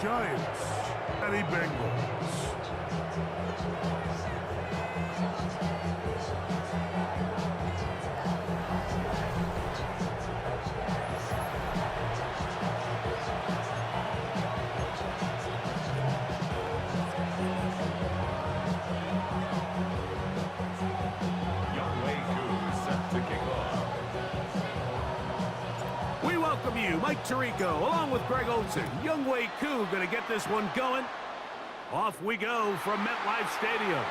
Giants, Cincinnati Bengals. Welcome you, Mike Tirico, along with Greg Olsen. Younghoe Koo going to get this one going. Off we go from MetLife Stadium.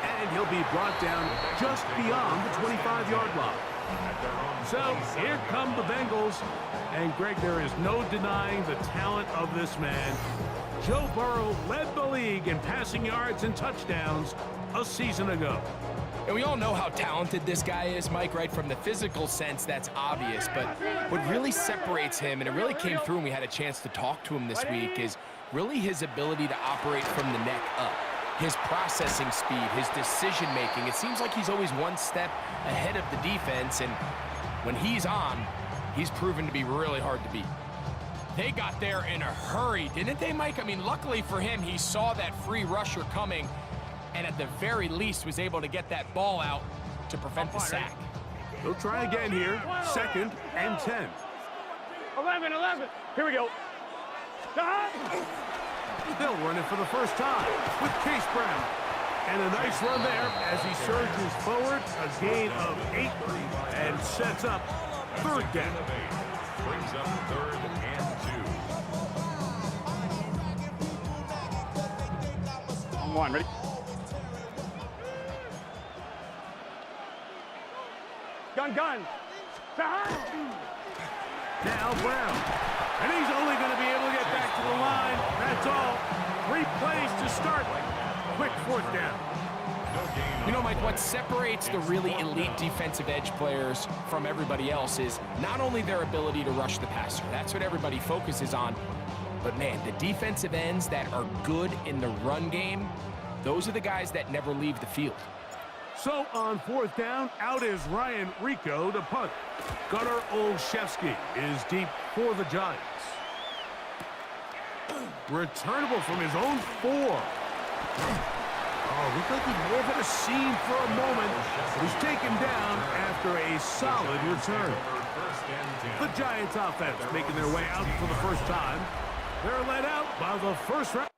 And he'll be brought down just beyond the 25-yard line. So here come the Bengals. And Greg, there is no denying the talent of this man. Joe Burrow led the league in passing yards and touchdowns a season ago. And we all know how talented this guy is, Mike, right? From the physical sense, that's obvious. But what really separates him, and it really came through when we had a chance to talk to him this week, is really his ability to operate from the neck up. His processing speed, his decision-making. It seems like he's always one step ahead of the defense, and when he's on, he's proven to be really hard to beat. They got there in a hurry, didn't they, Mike? I mean, luckily for him, he saw that free rusher coming, and at the very least was able to get that ball out to prevent the sack. They'll try again here. 2nd and 10. 11. Here we go. They'll run it for the first time with Chase Brown. And a nice run there as he surges forward. A gain of 8 and sets up 3rd down. Brings up 3rd and 2. On one, ready? Gun. Now Brown. And he's only going to be able to get back to the line. That's all. 3 plays to start. Quick 4th down. You know, Mike, what separates the really elite defensive edge players from everybody else is not only their ability to rush the passer. That's what everybody focuses on. But, man, the defensive ends that are good in the run game, those are the guys that never leave the field. So on 4th down, out is Ryan Rico to punt. Gunnar Olszewski is deep for the Giants. Returnable from his own 4. Oh, looked like he may have hit a seam for a moment. He's taken down after a solid return. The Giants offense making their way out for the first time. They're led out by the first round.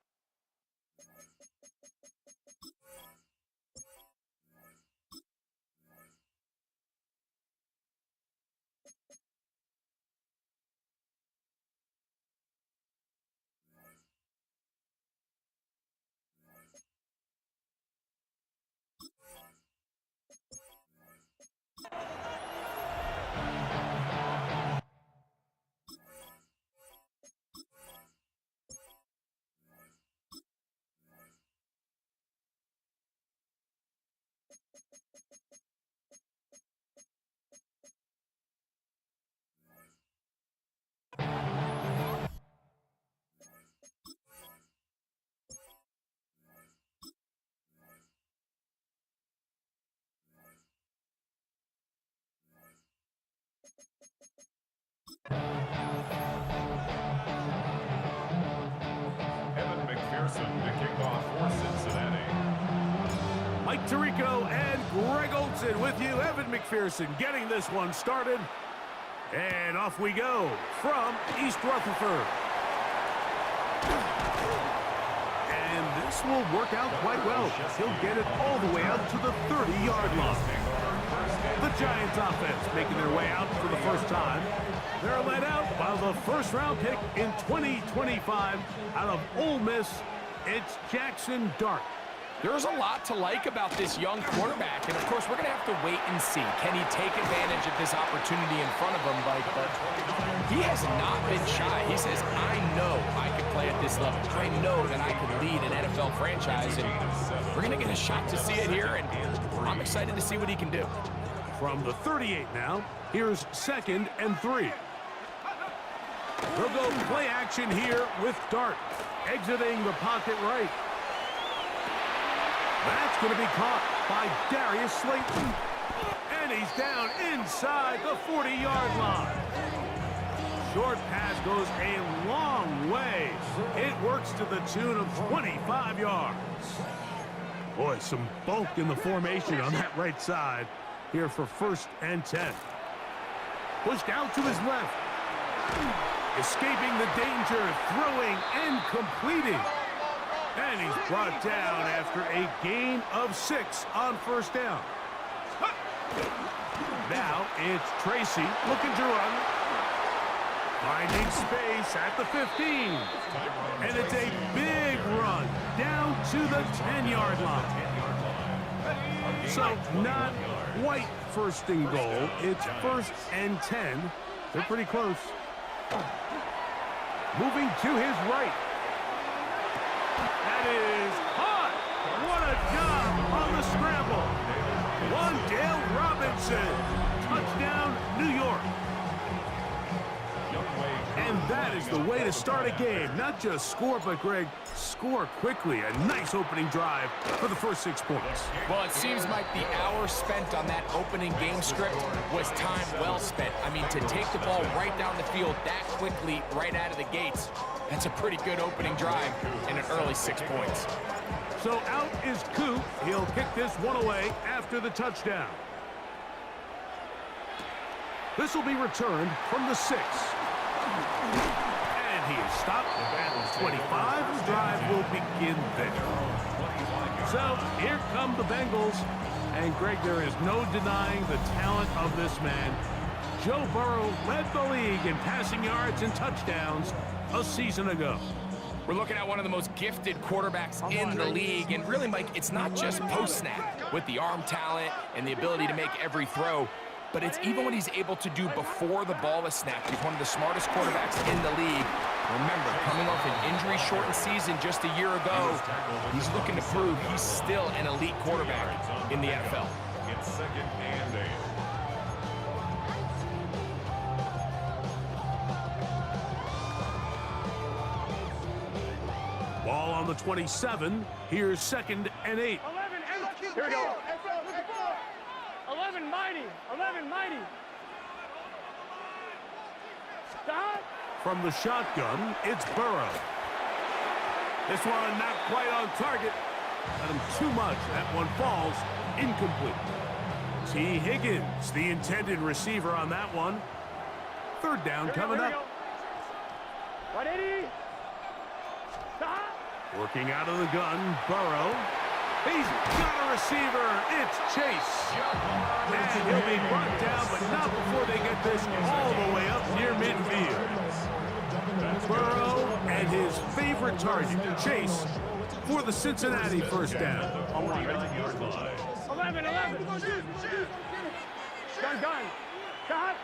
Evan McPherson to kick off for Cincinnati. Mike Tirico and Greg Olsen with you. Evan McPherson getting this one started. And off we go from East Rutherford. And this will work out quite well. He'll get it all the way out to the 30-yard line. The Giants offense making their way out for the first time. They're led out by the first-round pick in 2025 out of Ole Miss. It's Jackson Dart. There's a lot to like about this young quarterback, and of course, we're going to have to wait and see. Can he take advantage of this opportunity in front of him, Mike? But he has not been shy. He says, I know I can play at this level. I know that I can lead an NFL franchise, and we're going to get a shot to see it here, and I'm excited to see what he can do. From the 38 now, here's 2nd and 3. They'll go play action here with Dart, exiting the pocket right. That's going to be caught by Darius Slayton. And he's down inside the 40-yard line. short pass goes a long way. It works to the tune of 25 yards. Boy, some bulk in the formation on that right side here for 1st and 10. Pushed out to his left. Escaping the danger, throwing and completing. And he's brought down after a gain of 6 on 1st down. Now it's Tracy looking to run. Finding space at the 15. And it's a big run down to the 10-yard line. So not quite 1st and goal. It's 1st and 10. They're pretty close. Moving to his right. That is hot. What a job on the scramble. Wandale Robinson. Touchdown, New York. And that is the way to start a game. Not just score, but, Greg, score quickly. A nice opening drive for the first 6 points. Well, it seems like the hour spent on that opening game script was time well spent. I mean, to take the ball right down the field that quickly, right out of the gates, that's a pretty good opening drive and an early 6 points. So out is Coop. He'll kick this one away after the touchdown. This will be returned from the 6. And he is stopped at 25. The drive will begin there. So here come the Bengals. And, Greg, there is no denying the talent of this man. Joe Burrow led the league in passing yards and touchdowns a season ago. We're looking at one of the most gifted quarterbacks in the league. And really, Mike, it's not just post-snap with the arm talent and the ability to make every throw, but it's even what he's able to do before the ball is snapped. He's one of the smartest quarterbacks in the league. Remember, coming off an injury-shortened season just a year ago, he's looking to prove he's still an elite quarterback in the NFL. It's 2nd and 8. Ball on the 27. Here's 2nd and 8. 11, here we go. 11 mighty, 11 mighty. Stop. From the shotgun, it's Burrow. This one not quite on target. Got him too much. That one falls incomplete. T. Higgins, the intended receiver on that one. 3rd down coming up. Right, Eddie. Stop. Working out of the gun, Burrow. He's got a receiver. It's Chase. And he'll be brought down, but not before they get this all the way up near midfield. Burrow and his favorite target, Chase, for the Cincinnati 1st down. 11. Gun. Stop.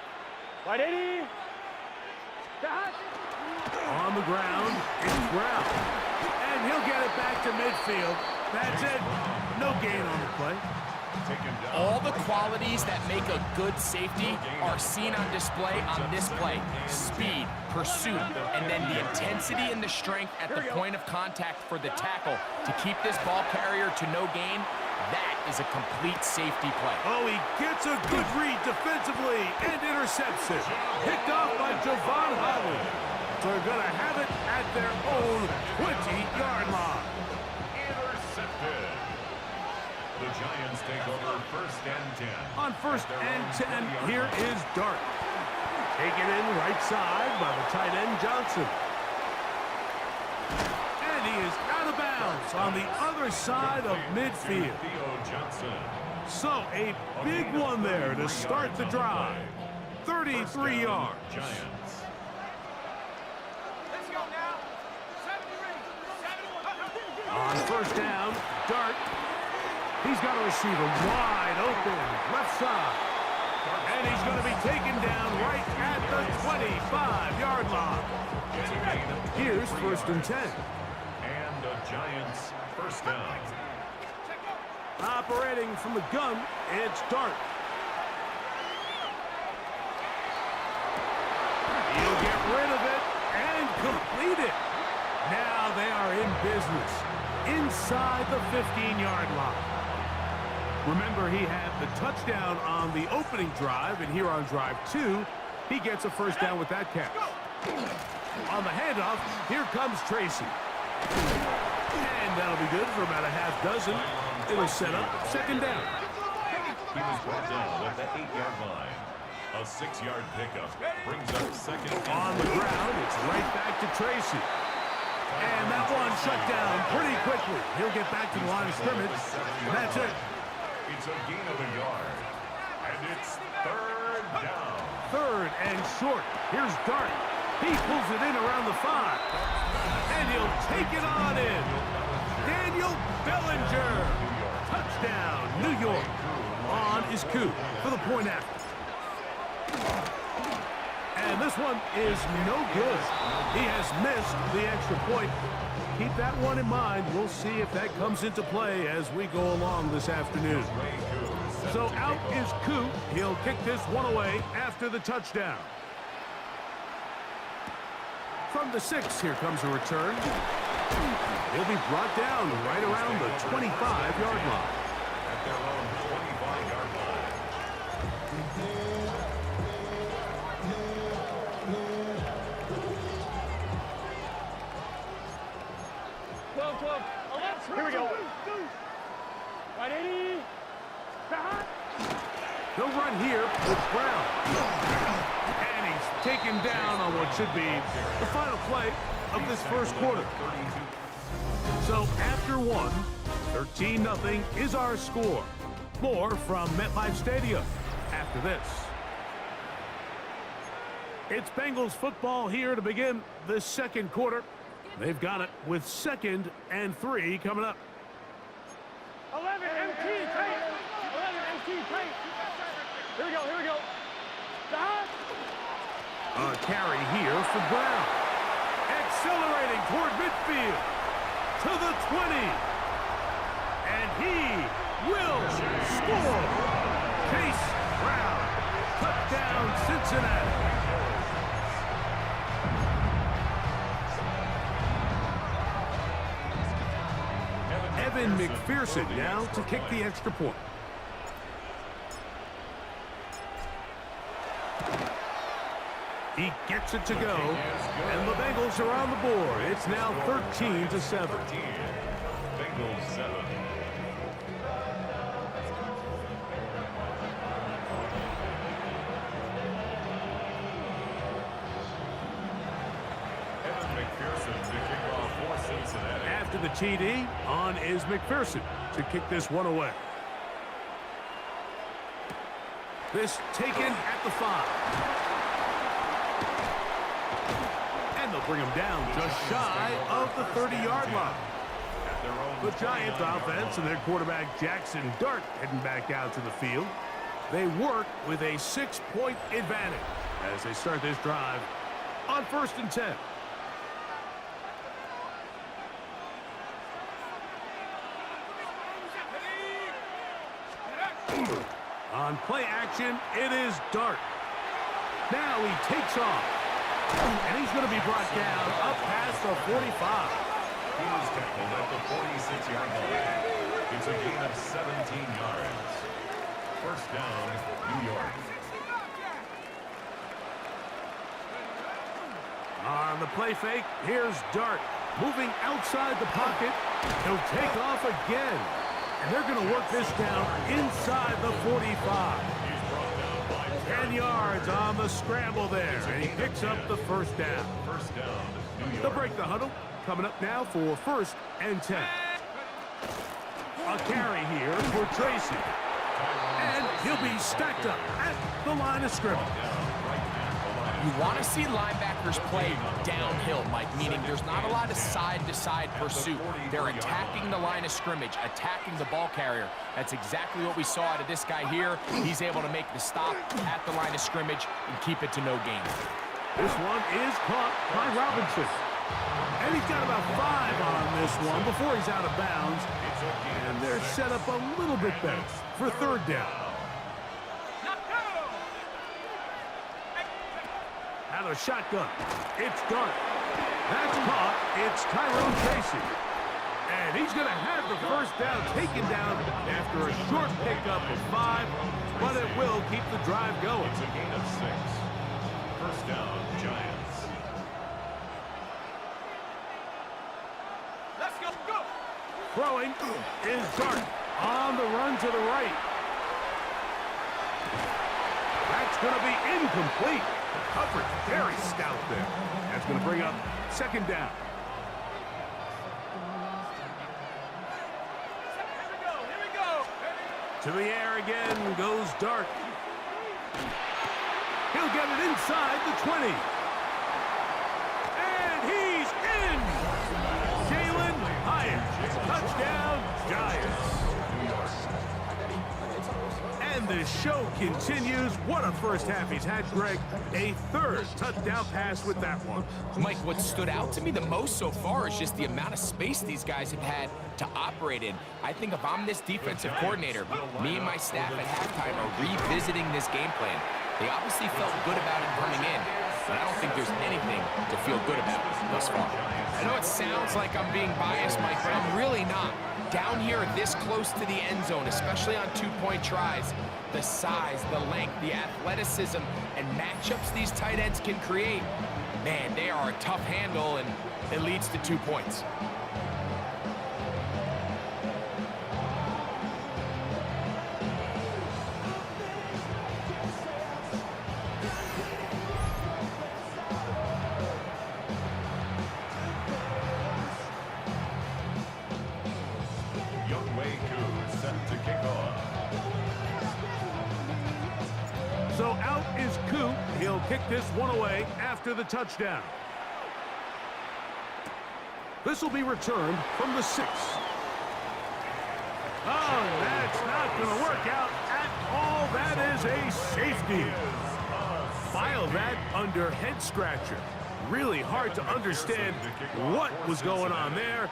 Right, Eddie. Stop. On the ground, it's Brown. And he'll get it back to midfield. That's it. No gain on the play. All the qualities that make a good safety are seen on display on this play. Speed, pursuit, and then the intensity and the strength at the point of contact for the tackle to keep this ball carrier to no gain. That is a complete safety play. Oh, he gets a good read defensively and intercepts it. Picked off by Javon Holland. They're going to have it at their own 20-yard line. Intercepted. The Giants take over 1st and 10. On 1st and 10, here is Dart. Taken in right side by the tight end Johnson. And he is out of bounds on the other side of midfield. So a big one there to start the drive. 33 yards. Giants. On 1st down, Dart. He's got a receiver wide open, left side. And he's going to be taken down right at the 25-yard line. Here's 1st and 10. And the Giants 1st down. Operating from the gun, it's Dart. He'll get rid of it and complete it. Now they are in business inside the 15-yard line. Remember, he had the touchdown on the opening drive, and here on drive 2, He gets a first down with that catch. On the handoff, here comes Tracy. And that'll be good for about a half dozen. It'll set up second down. He was brought down at the 8-yard line. A 6-yard pickup brings up second. On the ground, it's right back to Tracy. And that one shut down pretty quickly. He'll get back to the line of scrimmage, and that's it. It's a gain of a yard. And it's third down. Third and short. Here's Dart. He pulls it in around the 5. And he'll take it on in. Daniel Bellinger. Touchdown, New York. On is Coop for the point after. And this one is no good. He has missed the extra point. Keep that one in mind. We'll see if that comes into play as we go along this afternoon. So out is Coop. He'll kick this one away after the touchdown. From the 6, here comes a return. He'll be brought down right around the 25-yard line. At their own 25-yard line. 12. Here we go. 180. They'll run here with Brown. And he's taken down on what should be the final play of this first quarter. So after one, 13-0 is our score. More from MetLife Stadium after this. It's Bengals football here to begin the second quarter. They've got it with 2nd and 3 coming up. 11 MT tight. 11 MT tight. Here we go. Stop. A carry here for Brown. Accelerating toward midfield. To the 20. And he will score. Chase Brown. Touchdown, Cincinnati. Evan McPherson now to kick the extra point. He gets it to go, and the Bengals are on the board. It's now 13-7. Bengals 7. Evan McPherson to kick off for Cincinnati. After the TD, on is McPherson to kick this one away. This taken at the 5. And they'll bring him down just shy of the 30-yard line. The Giants offense and their quarterback Jackson Dart heading back out to the field. They work with a 6-point advantage as they start this drive on 1st and 10. On play action, it is Dart. Now he takes off. And he's going to be brought down up past the 45. He was tackled at the 46-yard line. It's a gain of 17 yards. First down, New York. On the play fake, here's Dart. Moving outside the pocket. He'll take off again. And they're going to work this down inside the 45. 10 yards on the scramble there, and he picks up the first down. First down, New York. They'll break the huddle. Coming up now for 1st and 10. A carry here for Tracy. And he'll be stacked up at the line of scrimmage. You want to see linebackers play downhill, Mike, meaning there's not a lot of side-to-side pursuit. They're attacking the line of scrimmage, attacking the ball carrier. That's exactly what we saw out of this guy here. He's able to make the stop at the line of scrimmage and keep it to no gain. This one is caught by Robinson. And he's got about 5 on this one before he's out of bounds. And they're set up a little bit better for 3rd down. Out of the shotgun. It's Dart. That's caught. It's Tyrone Tracy. And he's going to have the first down taken down after a short pickup of 5, but it will keep the drive going. It's a gain of 6. First down, Giants. Let's go, go. Throwing is Dart on the run to the right. That's going to be incomplete. The coverage very stout there. That's going to bring up second down. Here we go. To the air again goes Dart. He'll get it inside the 20. And he's in! Jalen Hyatt. Touchdown, Giants. And the show continues. What a first half he's had, Greg. A third touchdown pass with that one. Mike, what stood out to me the most so far is just the amount of space these guys have had to operate in. I think if I'm this defensive coordinator, me and my staff at halftime are revisiting this game plan. They obviously felt good about it coming in, but I don't think there's anything to feel good about thus far. I know it sounds like I'm being biased, Mike, but I'm really not. Down here this close to the end zone, especially on two-point tries, the size, the length, the athleticism, and matchups these tight ends can create, man, they are a tough handle, and it leads to 2 points. So out is Coop. He'll kick this one away after the touchdown. This will be returned from the 6. Oh, that's not going to work out at all. That is a safety. File that under head scratcher. Really hard to understand what was going on there.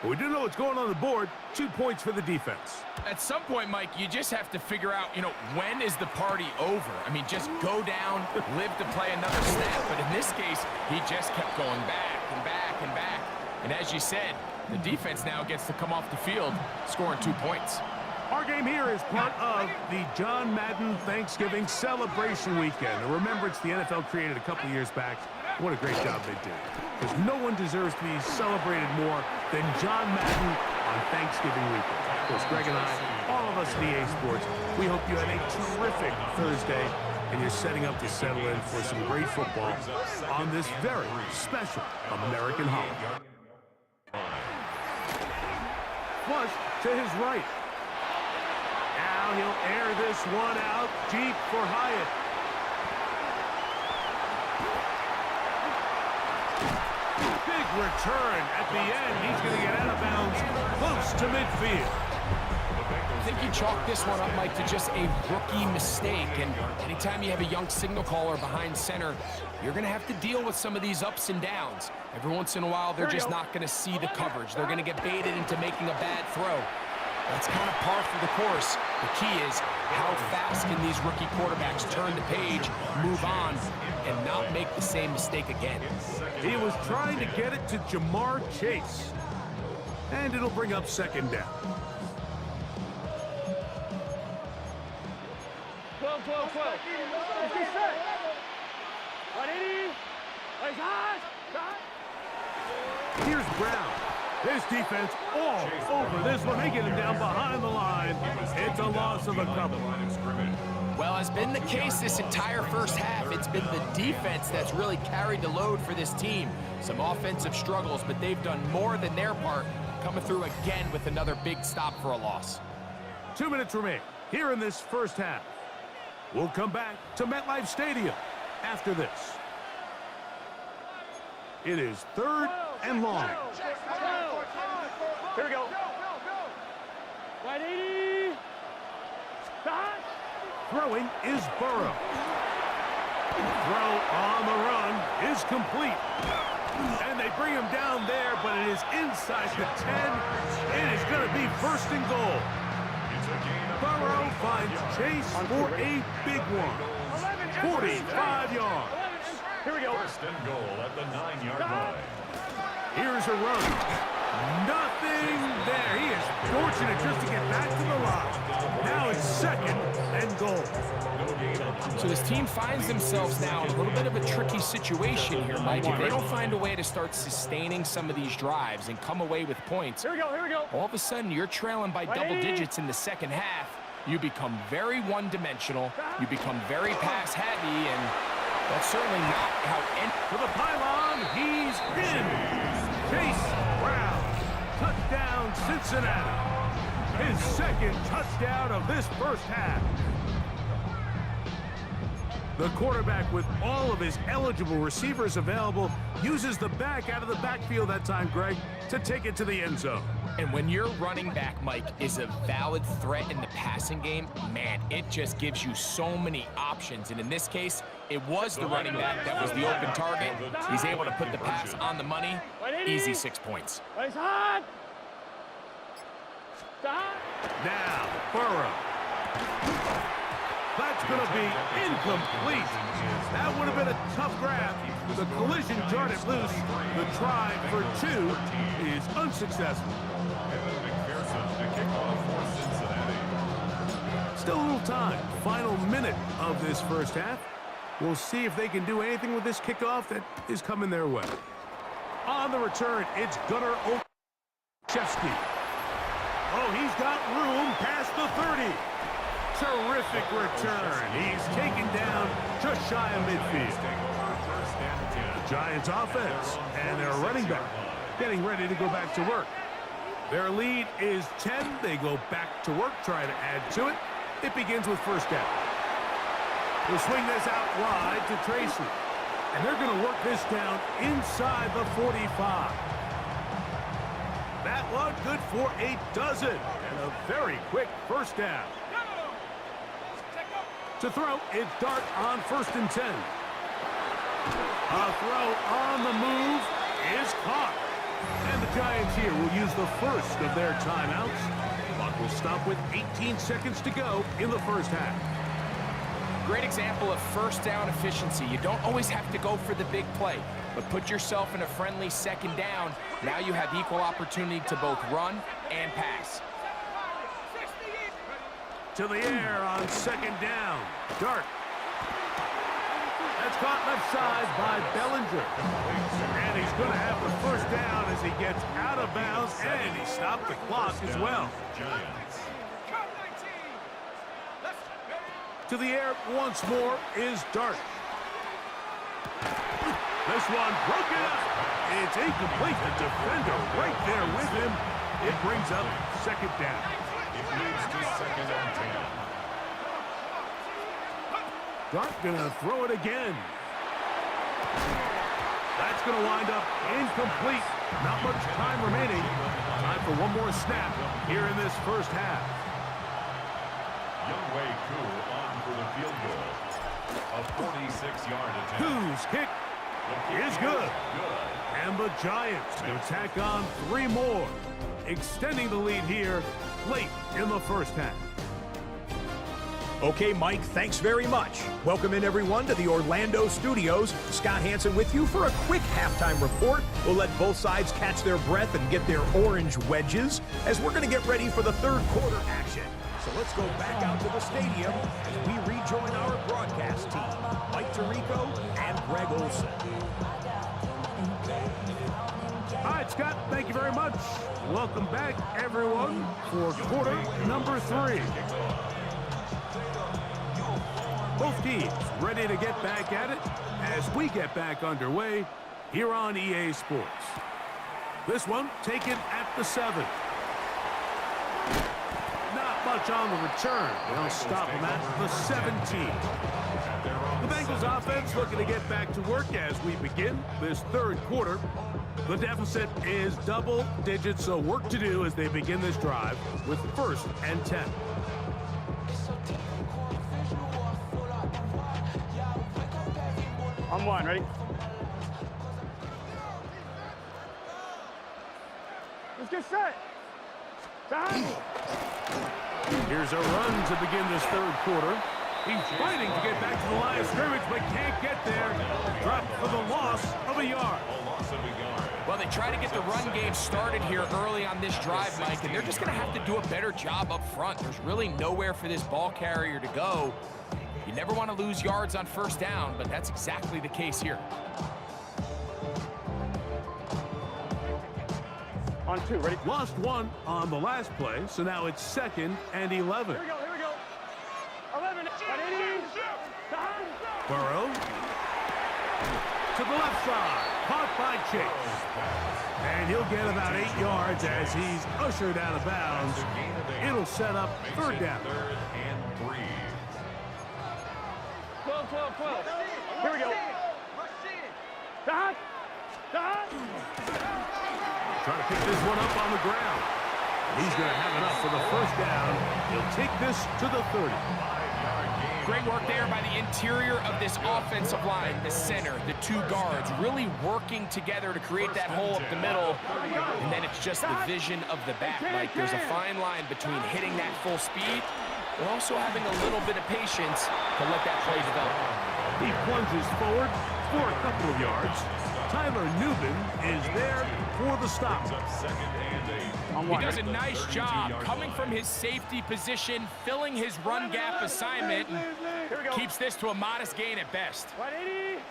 We do know what's going on the board. 2 points for the defense. At some point, Mike, you just have to figure out, when is the party over? I mean, just go down, live to play another snap. But in this case, he just kept going back and back and back. And as you said, the defense now gets to come off the field, scoring 2 points. Our game here is part of the John Madden Thanksgiving celebration weekend. A remembrance the NFL created a couple years back. What a great job they did. Because no one deserves to be celebrated more than John Madden on Thanksgiving weekend. Of course, Greg and I, all of us at EA Sports, we hope you had a terrific Thursday and you're setting up to settle in for some great football on this very special American holiday. Flush to his right. Now he'll air this one out deep for Hyatt. Big return at the end. He's going to get out of bounds close to midfield. I think you chalk this one up, Mike, to just a rookie mistake. And anytime you have a young signal caller behind center, you're going to have to deal with some of these ups and downs. Every once in a while, they're just not going to see the coverage. They're going to get baited into making a bad throw. That's kind of par for the course. The key is how fast can these rookie quarterbacks turn the page, move on, and not make the same mistake again. He was trying to get it to Jamar Chase. And it'll bring up second down. 12, 12, 12. Let's get set. 180. Let's high. Here's Brown. This defense all over this one. They get him down behind the line. It's a loss of a couple. Well, as been the case this entire first half, it's been the defense that's really carried the load for this team. Some offensive struggles, but they've done more than their part, coming through again with another big stop for a loss. 2 minutes remain here in this first half. We'll come back to MetLife Stadium after this. It is 3rd and long. Here we go. 180. Stop. Throwing is Burrow. Throw on the run is complete. And they bring him down there, but it is inside the 10. It is going to be 1st and goal. Burrow finds Chase for a big one. 45 yards. Here we go. 1st and goal at the 9-yard line. Here's a run. Nothing there. He is fortunate just to get back to the line. Now it's 2nd and goal. So this team finds themselves now in a little bit of a tricky situation here, Mike. If they don't find a way to start sustaining some of these drives and come away with points, Here we go. all of a sudden you're trailing by double digits in the second half. You become very one-dimensional. You become very pass-heavy, and that's certainly not how any... To the pylon, he's in. Chase Brown, touchdown Cincinnati. His second touchdown of this first half. The quarterback, with all of his eligible receivers available, uses the back out of the backfield that time, Greg, to take it to the end zone. And when your running back, Mike, is a valid threat in the passing game, man, it just gives you so many options. And in this case, it was the running back that was the open target. He's able to put the pass on the money. Easy 6 points. Now, Burrow. That's going to be incomplete. That would have been a tough grab. The collision jarred it loose. The try for 2 is unsuccessful. Still a little time. Final minute of this first half. We'll see if they can do anything with this kickoff that is coming their way. On the return, it's Gunnar Olszewski. Oh, he's got room past the 30. Terrific return. He's taken down just shy of midfield. The Giants offense and their running back getting ready to go back to work. Their lead is 10. They go back to work, try to add to it. It begins with first down. They'll swing this out wide to Tracy. And they're going to work this down inside the 45. That one good for a dozen. And a very quick first down. To throw, it's Dart on 1st and 10. A throw on the move is caught. And the Giants here will use the first of their timeouts. Clock will stop with 18 seconds to go in the first half. Great example of first down efficiency. You don't always have to go for the big play, but put yourself in a friendly second down. Now you have equal opportunity to both run and pass. To the air on second down. Dart. That's caught left side by Bellinger. And he's going to have the first down as he gets out of bounds, and he stopped the clock as well. To the air once more is Dart. This one broken up. It's incomplete. The defender right there with him. It brings up second down. It moves to 2nd and 10. Dart gonna throw it again. That's gonna wind up incomplete. Not much time remaining. Time for one more snap here in this first half. Youngwei Koo on for the field goal. A 46-yard attempt. Koo's kick is good. And the Giants can tack on 3 more, extending the lead here late in the first half. Okay, Mike, thanks very much. Welcome in, everyone, to the Orlando studios. Scott Hansen with you for a quick halftime report. We'll let both sides catch their breath and get their orange wedges as we're going to get ready for the third quarter action. So let's go back out to the stadium as we rejoin our broadcast team, Mike Tirico and Greg Olson. All right, Scott, thank you very much. Welcome back, everyone, for quarter number 3. Both teams ready to get back at it as we get back underway here on EA Sports. This one taken at the 7. Not much on the return. They'll stop him at the 17. The Bengals offense looking to get back to work as we begin this third quarter. The deficit is double digits, so work to do as they begin this drive with 1st and 10. On 1, ready? Let's get set. Time. Here's a run to begin this third quarter. He's fighting to get back to the line of scrimmage, but can't get there. Dropped for the loss of a yard. Well, they try to get the run game started here early on this drive, Mike, and they're just going to have to do a better job up front. There's really nowhere for this ball carrier to go. You never want to lose yards on first down, but that's exactly the case here. On 2, ready? Lost one on the last play, so now it's 2nd and 11. Here we go. 11, 180. Burrow to the left side, caught by Chase. And he'll get about 8 yards as he's ushered out of bounds. It'll set up 3rd down. 12. Here we go. Trying to pick this one up on the ground. He's going to have enough for the 1st down. He'll take this to the 30. Great work there by the interior of this offensive line, the center, the 2 guards, really working together to create that hole up the middle. And then it's just the vision of the back. Like, there's a fine line between hitting that full speed but also having a little bit of patience to let that play develop. He plunges forward for a couple of yards. Tyler Newman is there for the stop. He does a nice job coming from his safety position, filling his run gap assignment, and keeps this to a modest gain at best. 180.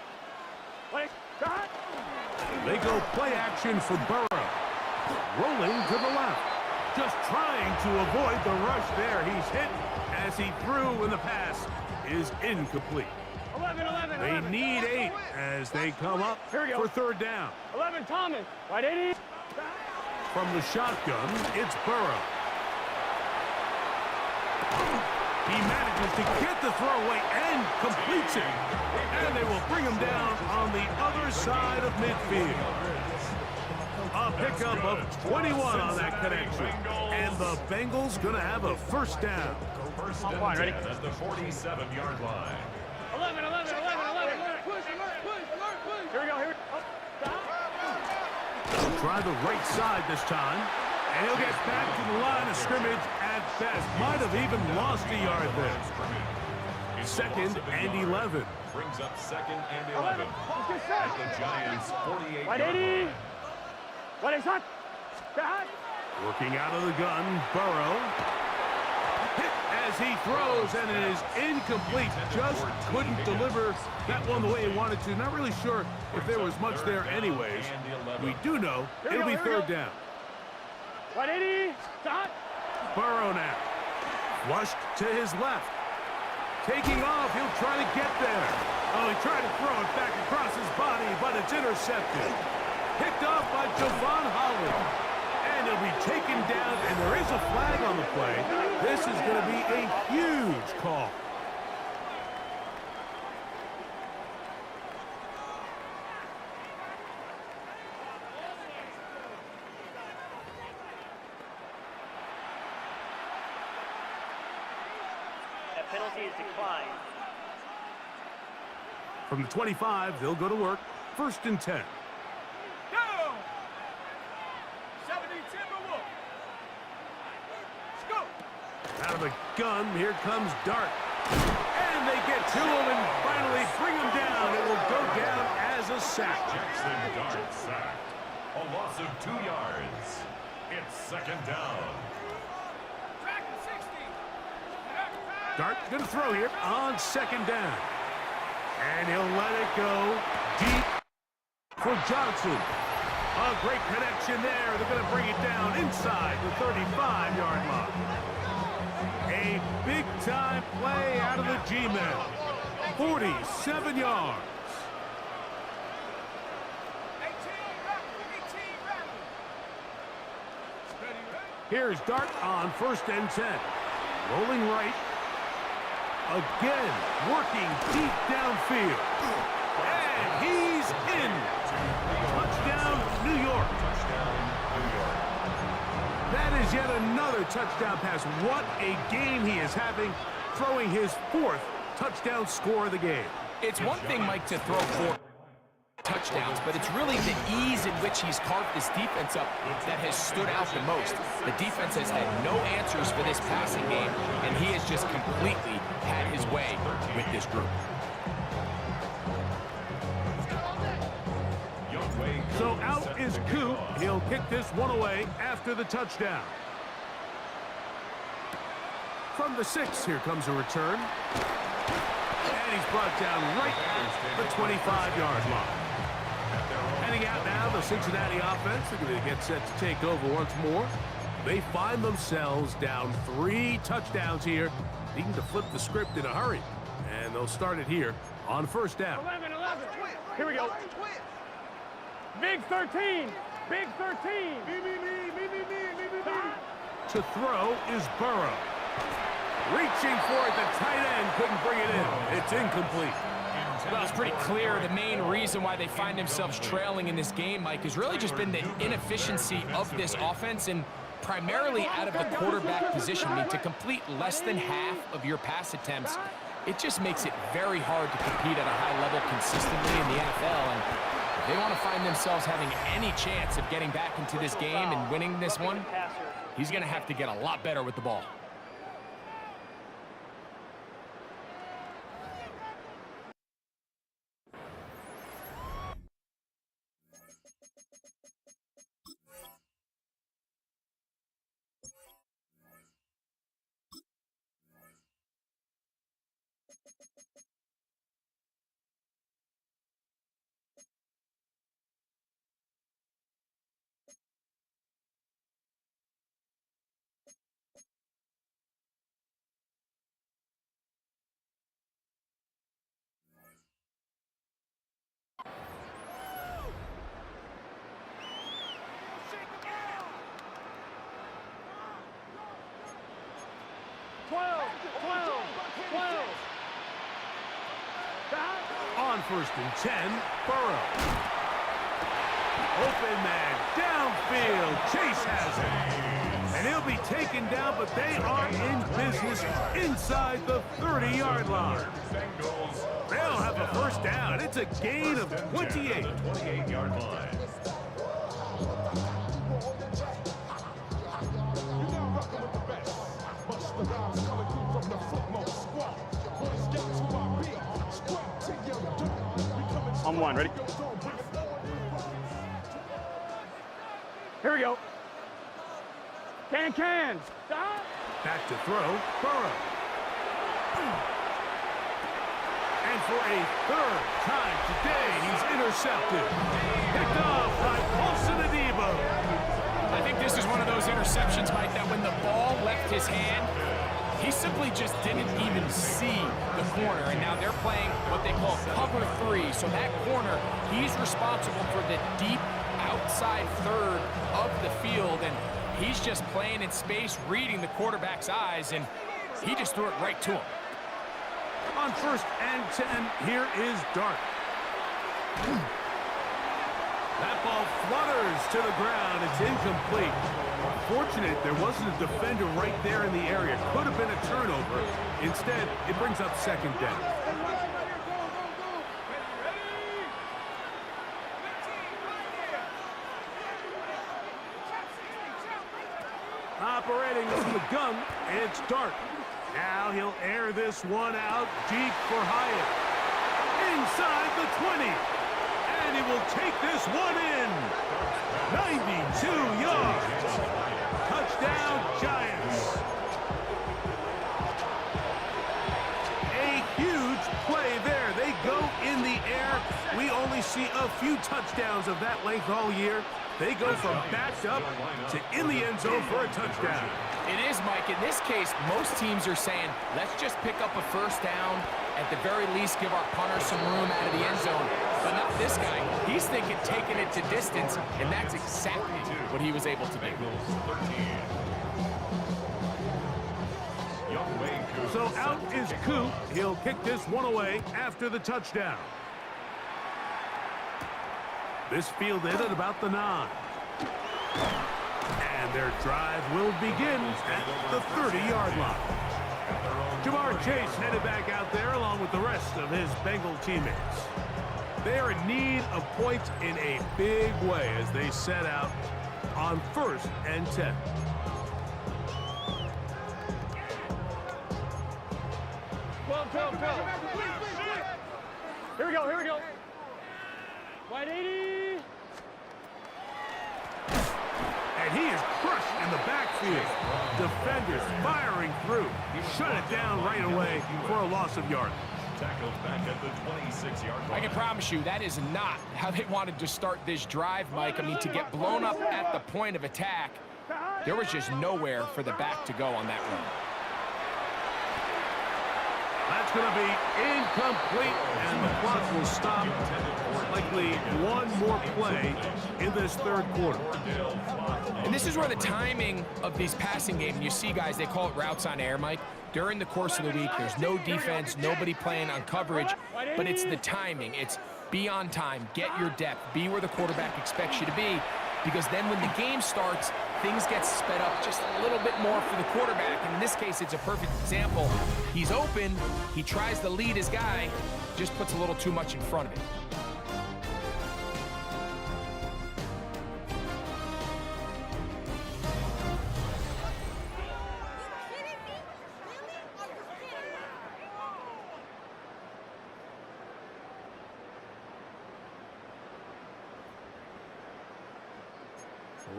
They go play action for Burrow. Rolling to the left. Just trying to avoid the rush there. He's hit as he threw, and the pass is incomplete. 11. They need 8 as they come up for 3rd down. 11, Thomas. 180. From the shotgun, it's Burrow. He manages to get the throw away and completes it. And they will bring him down on the other side of midfield. A pickup of 21 on that connection. And the Bengals going to have a 1st down. Ready? At the 47-yard line. 11. Push. Here we go. Try the right side this time. And he'll get back to the line of scrimmage at best. Might have even lost a yard there. 2nd and 11. Brings up 2nd and 11. At the Giants' 48-yard 180. line. What is that? Working out of the gun, Burrow. Hit as he throws, and it is incomplete. Just couldn't deliver that one the way he wanted to. Not really sure if there was much there anyways. We do know it'll be 3rd down. 180. Burrow now. Flushed to his left. Taking off, he'll try to get there. Oh, he tried to throw it back across his body, but it's intercepted. Picked off by Javon Holland. And he'll be taken down, and there is a flag on the play. This is going to be a huge call. That penalty is declined. From the 25, they'll go to work. 1st and 10. Out of the gun, here comes Dart. And they get to him and finally bring him down. It will go down as a sack. Jackson Dart sacked. A loss of 2 yards. It's 2nd down. Dart going to throw here on 2nd down. And he'll let it go deep for Johnson. A great connection there. They're going to bring it down inside the 35-yard line. A big-time play out of the G-men. 47 yards. Here's Dart on 1st and 10. Rolling right. Again, working deep downfield. And he's in. Touchdown, New York. That is yet another touchdown pass. What a game he is having, throwing his 4th touchdown score of the game. It's one thing, Mike, to throw 4 touchdowns, but it's really the ease in which he's carved this defense up that has stood out the most. The defense has had no answers for this passing game, and he has just completely had his way with this group. So out is Coop. He'll kick this one away after the touchdown. From the 6, here comes a return. And he's brought down right at the 25-yard line. Heading out now, the Cincinnati offense. They're going to get set to take over once more. They find themselves down 3 touchdowns here, needing to flip the script in a hurry. And they'll start it here on first down. 11. Here we go. Big 13. Big 13. To throw is Burrow. Reaching for it, the tight end couldn't bring it in. It's incomplete. Well, it's pretty clear the main reason why they find themselves trailing in this game, Mike, has really just been the inefficiency of this offense and primarily out of the quarterback position. I mean, to complete less than half of your pass attempts, it just makes it very hard to compete at a high level consistently in the NFL. And if they want to find themselves having any chance of getting back into this game and winning this one, he's going to have to get a lot better with the ball. On first and 10, Burrow. Open man, downfield, Chase has it. And he'll be taken down, but they are in business inside the 30-yard line. They'll have a first down. It's a gain of 28. 28-yard line. On 1, ready? Here we go. Can. Stop. Back to throw, Burrow. And for a 3rd time today, he's intercepted. Picked off by Paulson Adebo. I think this is one of those interceptions, Mike, that when the ball left his hand, he simply just didn't even see the corner, and now they're playing what they call cover 3. So that corner, he's responsible for the deep outside 3rd of the field, and he's just playing in space, reading the quarterback's eyes, and he just threw it right to him. On first and 10, here is Dart. That ball flutters to the ground. It's incomplete. Fortunate there wasn't a defender right there in the area. Could have been a turnover. Instead, it brings up second down. Operating from the gun, it's Dart. Now he'll air this one out deep for Hyatt. Inside the 20. And he will take this one in. 92 yards. Touchdown, Giants. A huge play there. They go in the air. We only see a few touchdowns of that length all year. They go from backed up to in the end zone for a touchdown. It is, Mike. In this case, most teams are saying, let's just pick up a first down. At the very least, give our punter some room out of the end zone. But not this guy. He's thinking taking it to distance, and that's exactly what he was able to do. So out is Coop. He'll kick this one away after the touchdown. This fielded at about the 9. And their drive will begin at the 30-yard line. Jamar Chase headed back out there along with the rest of his Bengal teammates. They are in need of points in a big way as they set out on 1st and 10. Go. Here we go. 180. And he is crushed in the backfield. Defenders firing through. Shut it down right away for a loss of yardage. Tackled back at the 26-yard line. I can promise you that is not how they wanted to start this drive, Mike. I mean, to get blown up at the point of attack, there was just nowhere for the back to go on that run. That's going to be incomplete, and the clock will stop. Likely one more play in this 3rd quarter. And this is where the timing of these passing games, you see guys, they call it routes on air, Mike. During the course of the week, there's no defense, nobody playing on coverage, but it's the timing. It's be on time, get your depth, be where the quarterback expects you to be, because then when the game starts, things get sped up just a little bit more for the quarterback. And in this case, it's a perfect example. He's open, he tries to lead his guy, just puts a little too much in front of him.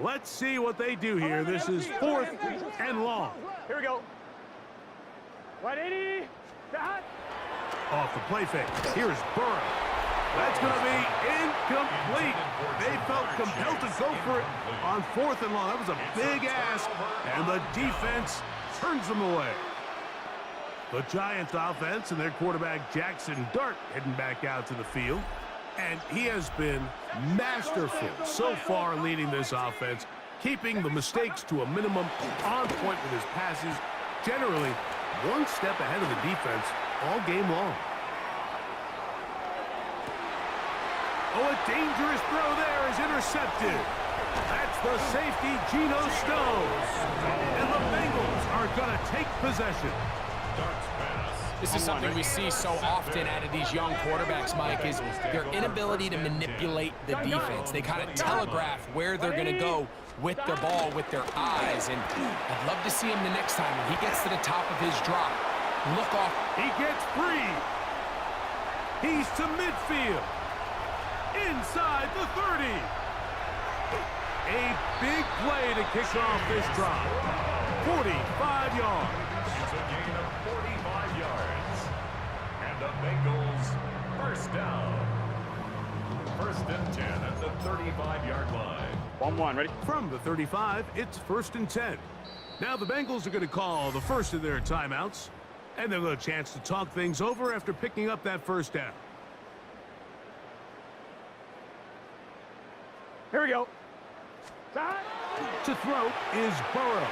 Let's see what they do here. This is 4th and long. Here we go. 180. Off the play fake. Here's Burrow. That's going to be incomplete. They felt compelled to go for it on 4th and long. That was a big ask, and the defense turns them away. The Giants offense and their quarterback Jackson Dart heading back out to the field. And he has been masterful so far leading this offense, keeping the mistakes to a minimum, on point with his passes, generally one step ahead of the defense all game long. Oh, a dangerous throw there is intercepted. That's the safety, Geno Stones. And the Bengals are going to take possession. This is something we see so often out of these young quarterbacks, Mike, is their inability to manipulate the defense. They kind of telegraph where they're going to go with their ball, with their eyes. And I'd love to see him the next time when he gets to the top of his drop. Look off. He gets free. He's to midfield. Inside the 30. A big play to kick off this drive. 45 yards. It's a gain of 45 yards. And the Bengals first down. 1st and 10 at the 35-yard line. 1-1, ready? From the 35, it's 1st and 10. Now the Bengals are going to call the first of their timeouts, and they'll get a chance to talk things over after picking up that 1st down. Here we go. To throw is Burrow.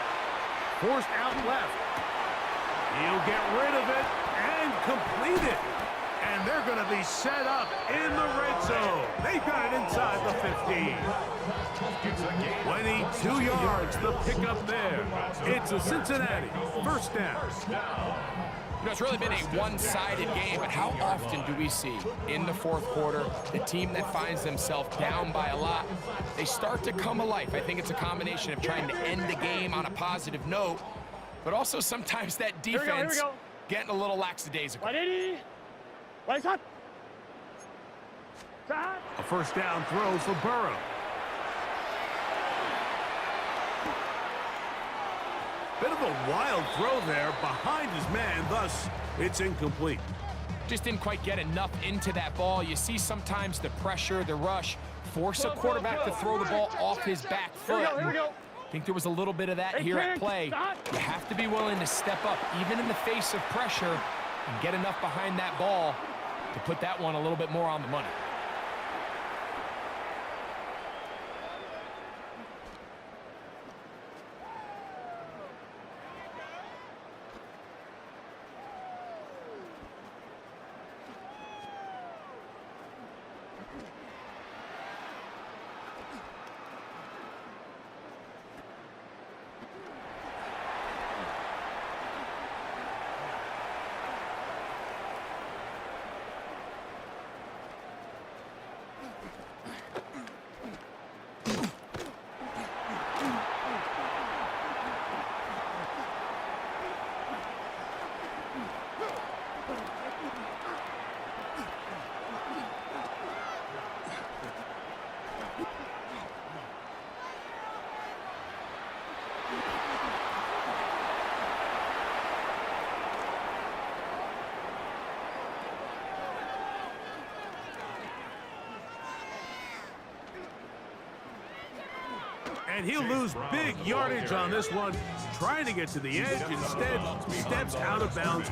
Forced out left. He'll get rid of it and complete it. And they're going to be set up in the red zone. They got it inside the 15. 22 yards, the pickup there. It's a Cincinnati 1st down. You know, it's really been a one-sided game, but how often do we see in the 4th quarter the team that finds themselves down by a lot, they start to come alive? I think it's a combination of trying to end the game on a positive note, but also sometimes that defense getting a little lackadaisical. 180. Lights up. A 1st down throw for Burrow. Bit of a wild throw there behind his man, thus it's incomplete. Just didn't quite get enough into that ball. You see sometimes the pressure, the rush, force a quarterback to throw the ball off his back foot. Here we go. I think there was a little bit of that here at play. You have to be willing to step up, even in the face of pressure, and get enough behind that ball to put that one a little bit more on the money. And he'll lose big yardage on this one. Trying to get to the edge, instead steps out of bounds